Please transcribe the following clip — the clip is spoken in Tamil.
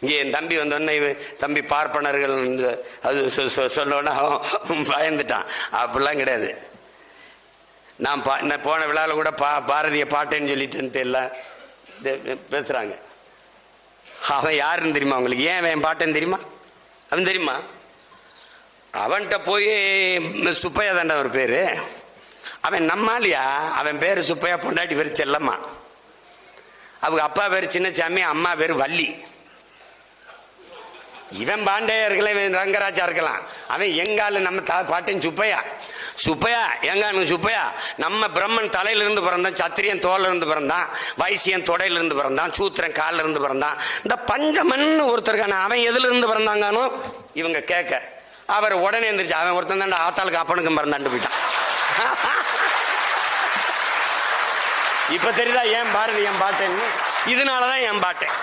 இங்கே என் தம்பி வந்தோடனே தம்பி பார்ப்பனர்கள் அது சொன்னோன்னா பயந்துட்டான். அப்படிலாம் கிடையாது. நான் போன விழாவில் கூட பாரதிய பாட்டேன்னு சொல்லிட்டு எல்லாம் பேசுறாங்க. அவன் யாருன்னு தெரியுமா உங்களுக்கு? ஏன் அவன் பாட்டேன்னு தெரியுமா? அவன் தெரியுமா? அவன்கிட்ட போய் சுப்பையா தாண்டா ஒரு பேரு. அவன் நம்மாலியா, அவன் பேரு சுப்பையா, பொண்டாட்டி பேரு செல்லம்மா, அவங்க அப்பா பேரு சின்னசாமி, அம்மா பேரு வள்ளி. இவன் பாண்டையா இருக்கலாம், இவன் ரங்கராஜா இருக்கலாம். அவன் எங்காலு நம்ம பாட்டன் சுப்பையா. சுப்பையா எங்க சுப்பையா நம்ம பிரம்மன் தலையிலிருந்து பிறந்தான், சத்திரியன் தோல்ல இருந்து பிறந்தான், வைசியன் தொடையில இருந்து பிறந்தான், சூத்திரன் காலில் இருந்து பிறந்தான். இந்த பஞ்சமன் ஒருத்தருக்கான அவன் எதுல இருந்து பிறந்தாங்கானோ இவங்க கேட்க அவர் உடனே எந்திரிச்சு அவன் ஒருத்தன் தான் ஆத்தாளுக்கு அப்பனுக்கும் பிறந்தாண்டு போயிட்டான். இப்ப தெரியுதா ஏன் பாரதி என் பாட்டேன்னு? இதனாலதான் என் பாட்டேன்.